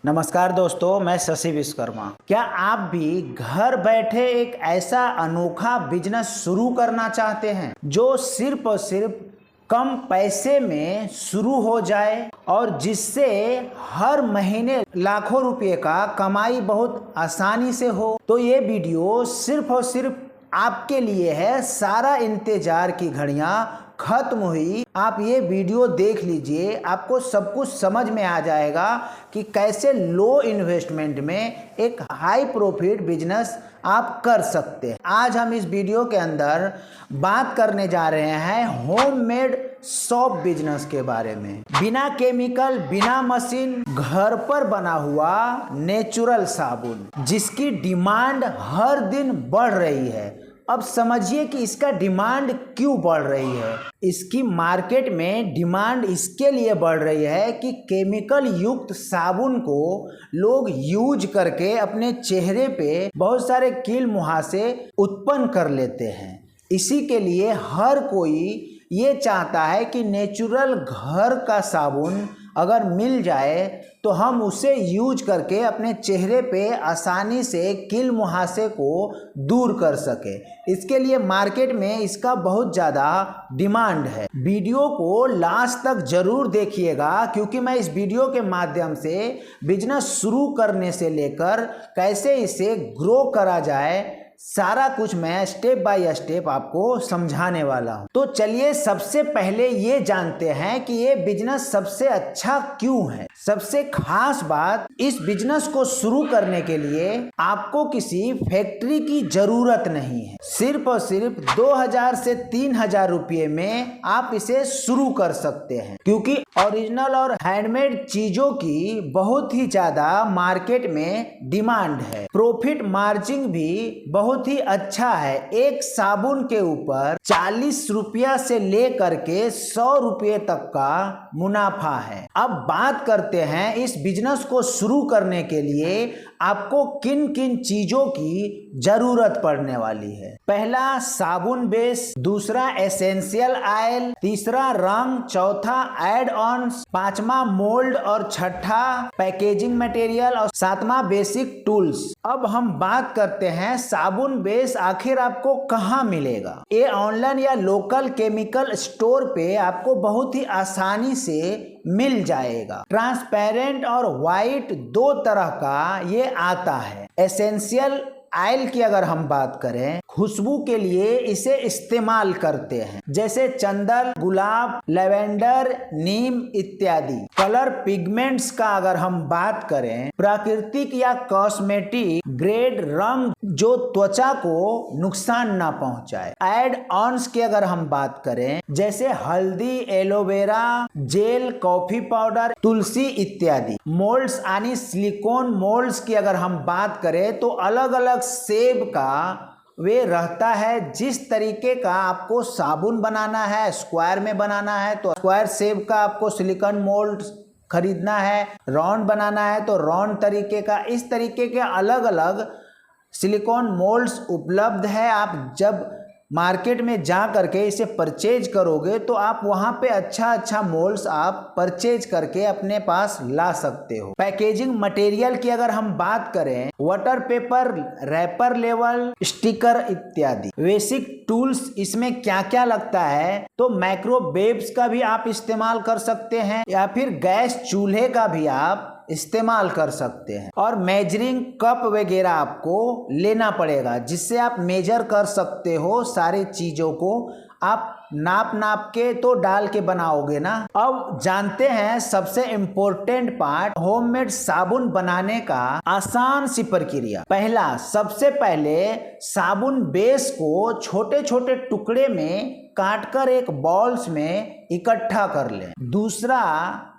नमस्कार दोस्तों, मैं शशि विश्वकर्मा। क्या आप भी घर बैठे एक ऐसा अनोखा बिजनेस शुरू करना चाहते हैं जो सिर्फ और सिर्फ कम पैसे में शुरू हो जाए और जिससे हर महीने लाखों रुपए का कमाई बहुत आसानी से हो? तो ये वीडियो सिर्फ और सिर्फ आपके लिए है। सारा इंतजार की घड़ियां खत्म हुई। आप ये वीडियो देख लीजिए, आपको सब कुछ समझ में आ जाएगा कि कैसे लो इन्वेस्टमेंट में एक हाई प्रॉफिट बिजनेस आप कर सकते हैं। आज हम इस वीडियो के अंदर बात करने जा रहे हैं होममेड सोप बिजनेस के बारे में। बिना केमिकल, बिना मशीन, घर पर बना हुआ नेचुरल साबुन जिसकी डिमांड हर दिन बढ़ रही है। अब समझिए कि इसका डिमांड क्यों बढ़ रही है। इसकी मार्केट में डिमांड इसके लिए बढ़ रही है कि केमिकल युक्त साबुन को लोग यूज करके अपने चेहरे पे बहुत सारे कील मुहासे उत्पन्न कर लेते हैं। इसी के लिए हर कोई ये चाहता है कि नेचुरल घर का साबुन अगर मिल जाए तो हम उसे यूज करके अपने चेहरे पे आसानी से कील मुहासे को दूर कर सके। इसके लिए मार्केट में इसका बहुत ज़्यादा डिमांड है। वीडियो को लास्ट तक जरूर देखिएगा, क्योंकि मैं इस वीडियो के माध्यम से बिजनेस शुरू करने से लेकर कैसे इसे ग्रो करा जाए सारा कुछ मैं स्टेप बाय स्टेप आपको समझाने वाला हूं। तो चलिए सबसे पहले ये जानते हैं कि ये बिजनेस सबसे अच्छा क्यों है। सबसे खास बात, इस बिजनेस को शुरू करने के लिए आपको किसी फैक्ट्री की जरूरत नहीं है। सिर्फ और सिर्फ 2000 से 3000 रुपये में आप इसे शुरू कर सकते हैं, क्योंकि ओरिजिनल और हैंडमेड चीजों की बहुत ही ज्यादा मार्केट में डिमांड है। प्रॉफिट मार्जिन भी बहुत ही अच्छा है। एक साबुन के ऊपर 40 रुपया से लेकर के 100 रुपये तक का मुनाफा है। अब बात करते हैं इस बिजनेस को शुरू करने के लिए आपको किन किन चीजों की जरूरत पड़ने वाली है। पहला साबुन बेस, दूसरा एसेंशियल ऑयल, तीसरा रंग, चौथा एड ऑन्स, पांचवा मोल्ड और छठा पैकेजिंग मटेरियल और सातवां बेसिक टूल्स। अब हम बात करते हैं साबुन बेस आखिर आपको कहाँ मिलेगा। ये ऑनलाइन या लोकल केमिकल स्टोर पे आपको बहुत ही आसानी से मिल जाएगा। ट्रांसपेरेंट और व्हाइट दो तरह का ये आता है। एसेंशियल ऑयल की अगर हम बात करें, खुशबू के लिए इसे इस्तेमाल करते हैं, जैसे चंदन, गुलाब, लेवेंडर, नीम इत्यादि। कलर पिगमेंट्स का अगर हम बात करें, प्राकृतिक या कॉस्मेटिक ग्रेड रंग जो त्वचा को नुकसान ना पहुंचाए। एड ऑन्स की अगर हम बात करें, जैसे हल्दी, एलोवेरा जेल, कॉफी पाउडर, तुलसी इत्यादि। मोल्ड्स यानी सिलिकॉन मोल्ड्स की अगर हम बात करें तो अलग अलग सेब का वे रहता है। जिस तरीके का आपको साबुन बनाना है, स्क्वायर में बनाना है तो स्क्वायर शेप का आपको सिलिकॉन मोल्ड खरीदना है, राउंड बनाना है तो राउंड तरीके का। इस तरीके के अलग अलग सिलिकॉन मोल्ड्स उपलब्ध है। आप जब मार्केट में जा करके इसे परचेज करोगे तो आप वहां पे अच्छा मोल्ड्स आप परचेज करके अपने पास ला सकते हो। पैकेजिंग मटेरियल की अगर हम बात करें, वाटर पेपर, रैपर लेवल, स्टिकर इत्यादि। बेसिक टूल्स इसमें क्या क्या लगता है, तो माइक्रोवेव्स का भी आप इस्तेमाल कर सकते हैं या फिर गैस चूल्हे का भी आप इस्तेमाल कर सकते हैं। और मेजरिंग कप वगैरह आपको लेना पड़ेगा, जिससे आप मेजर कर सकते हो सारी चीजों को। आप नाप के तो डाल के बनाओगे ना। अब जानते हैं सबसे इम्पोर्टेंट पार्ट, होममेड साबुन बनाने का आसान सी प्रक्रिया। पहला, सबसे पहले साबुन बेस को छोटे छोटे टुकड़े में काटकर एक बॉल्स में इकट्ठा कर लें। दूसरा,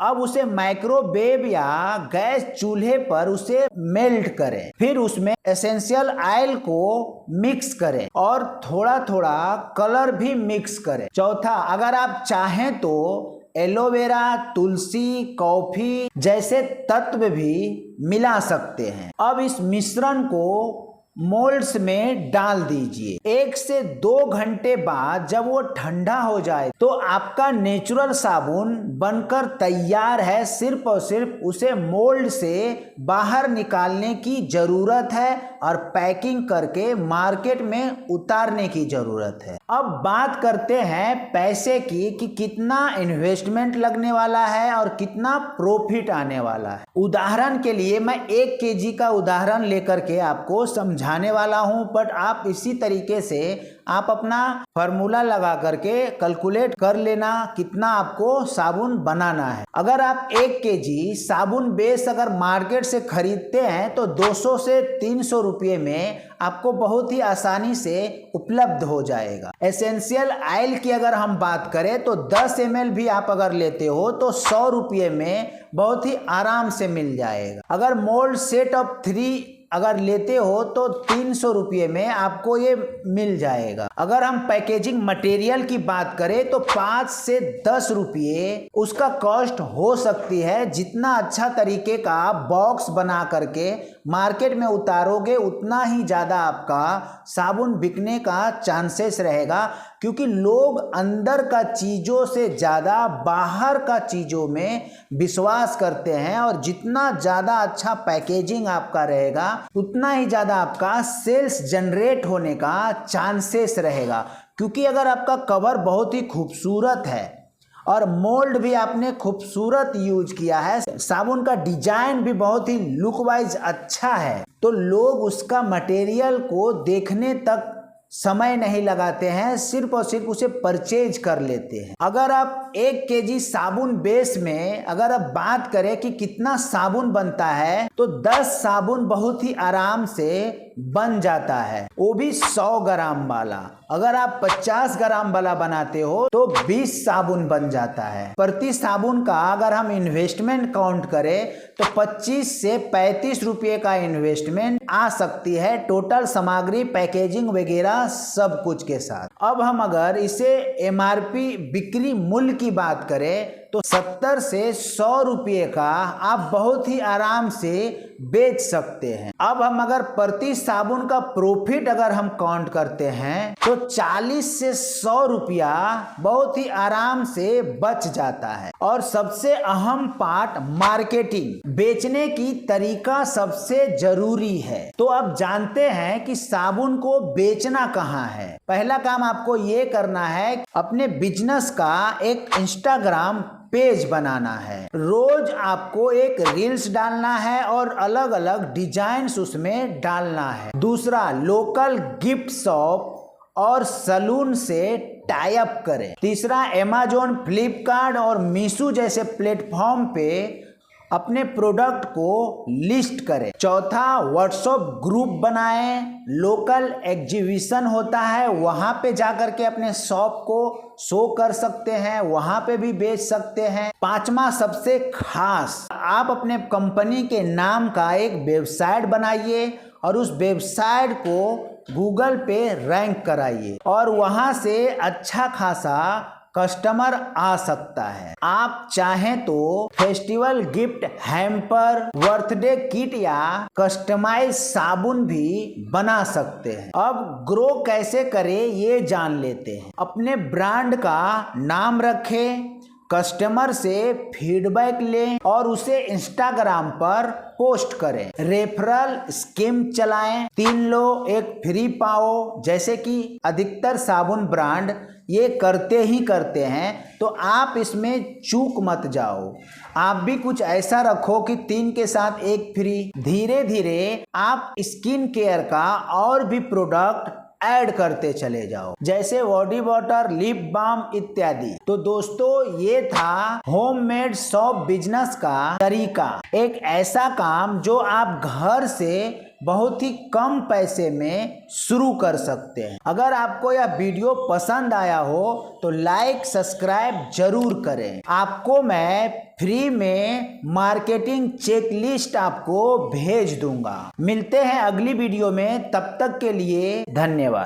अब उसे माइक्रोवेव या गैस चूल्हे पर उसे मेल्ट करें। फिर उसमें एसेंशियल ऑयल को मिक्स करें और थोड़ा थोड़ा कलर भी मिक्स करें। चौथा, अगर आप चाहें तो एलोवेरा, तुलसी, कॉफी जैसे तत्व भी मिला सकते हैं। अब इस मिश्रण को मोल्ड्स में डाल दीजिए। 1 से 2 घंटे बाद जब वो ठंडा हो जाए तो आपका नेचुरल साबुन बनकर तैयार है। सिर्फ और सिर्फ उसे मोल्ड से बाहर निकालने की जरूरत है और पैकिंग करके मार्केट में उतारने की जरूरत है। अब बात करते हैं पैसे की कि कितना इन्वेस्टमेंट लगने वाला है और कितना प्रॉफिट आने वाला है। उदाहरण के लिए मैं 1 केजी का उदाहरण लेकर के आपको समझाने वाला हूं, बट आप इसी तरीके से आप अपना फॉर्मूला लगा करके कैलकुलेट कर लेना कितना आपको साबुन बनाना है। अगर आप 1 केजी साबुन बेस अगर मार्केट से खरीदते हैं तो 200 से 300 रुपये में आपको बहुत ही आसानी से उपलब्ध हो जाएगा। एसेंशियल ऑयल की अगर हम बात करें तो 10 ml भी आप अगर लेते हो तो 100 रुपये में बहुत ही आराम से मिल जाएगा। अगर मोल्ड सेट ऑफ 3 अगर लेते हो तो 300 रुपये में आपको ये मिल जाएगा। अगर हम पैकेजिंग मटेरियल की बात करें तो 5 से 10 रुपये उसका कॉस्ट हो सकती है। जितना अच्छा तरीके का बॉक्स बना करके मार्केट में उतारोगे उतना ही ज़्यादा आपका साबुन बिकने का चांसेस रहेगा, क्योंकि लोग अंदर का चीज़ों से ज़्यादा बाहर का चीज़ों में विश्वास करते हैं। और जितना ज़्यादा अच्छा पैकेजिंग आपका रहेगा उतना ही ज़्यादा आपका सेल्स जनरेट होने का चांसेस रहेगा। क्योंकि अगर आपका कवर बहुत ही खूबसूरत है और मोल्ड भी आपने खूबसूरत यूज किया है, साबुन का डिजाइन भी बहुत ही लुक वाइज अच्छा है, तो लोग उसका मटेरियल को देखने तक समय नहीं लगाते हैं, सिर्फ और सिर्फ उसे परचेज कर लेते हैं। अगर आप 1 केजी साबुन बेस में अगर आप बात करें कि कितना साबुन बनता है तो 10 साबुन बहुत ही आराम से बन जाता है, वो भी 100 ग्राम वाला। अगर आप 50 ग्राम वाला बनाते हो तो 20 साबुन बन जाता है। प्रति साबुन का अगर हम इन्वेस्टमेंट काउंट करें तो 25 से 35 रुपये का इन्वेस्टमेंट आ सकती है, टोटल सामग्री पैकेजिंग वगैरह सब कुछ के साथ। अब हम अगर इसे MRP बिक्री मूल्य की बात करें तो 70 से 100 रुपये का आप बहुत ही आराम से बेच सकते हैं। अब हम अगर प्रति साबुन का प्रॉफिट अगर हम काउंट करते हैं तो 40 से 100 रुपया बहुत ही आराम से बच जाता है। और सबसे अहम पार्ट मार्केटिंग, बेचने की तरीका सबसे जरूरी है। तो अब जानते हैं कि साबुन को बेचना कहाँ है। पहला काम आपको ये करना है, अपने बिजनेस का एक इंस्टाग्राम पेज बनाना है। रोज आपको एक रील्स डालना है और अलग अलग डिजाइन्स उसमें डालना है। दूसरा, लोकल गिफ्ट शॉप और सलून से टाई अप करें। तीसरा, अमेज़न, फ्लिपकार्ट और मीशो जैसे प्लेटफॉर्म पे अपने प्रोडक्ट को लिस्ट करें। चौथा, व्हाट्सएप ग्रुप बनाएं। लोकल एग्जीबिशन होता है, वहां पे जाकर के अपने शॉप को शो कर सकते हैं, वहां पे भी बेच सकते हैं। पांचवा, सबसे खास, आप अपने कंपनी के नाम का एक वेबसाइट बनाइए और उस वेबसाइट को गूगल पे रैंक कराइए और वहां से अच्छा खासा कस्टमर आ सकता है। आप चाहें तो festival gift hamper, birthday kit या कस्टमाइज साबुन भी बना सकते हैं। अब ग्रो कैसे करें ये जान लेते हैं। अपने ब्रांड का नाम रखें, कस्टमर से फीडबैक लें और उसे इंस्टाग्राम पर पोस्ट करें। रेफरल स्कीम चलाएं, 3 लो 1 फ्री पाओ, जैसे कि अधिकतर साबुन ब्रांड ये करते ही करते हैं, तो आप इसमें चूक मत जाओ। आप भी कुछ ऐसा रखो कि 3 के साथ 1 फ्री। धीरे धीरे आप स्किन केयर का और भी प्रोडक्ट ऐड करते चले जाओ, जैसे बॉडी वाटर, लिप बाम इत्यादि। तो दोस्तों, ये था होममेड शॉप बिजनेस का तरीका, एक ऐसा काम जो आप घर से बहुत ही कम पैसे में शुरू कर सकते हैं। अगर आपको यह वीडियो पसंद आया हो तो लाइक सब्सक्राइब जरूर करें। आपको मैं फ्री में मार्केटिंग चेकलिस्ट आपको भेज दूंगा। मिलते हैं अगली वीडियो में, तब तक के लिए धन्यवाद।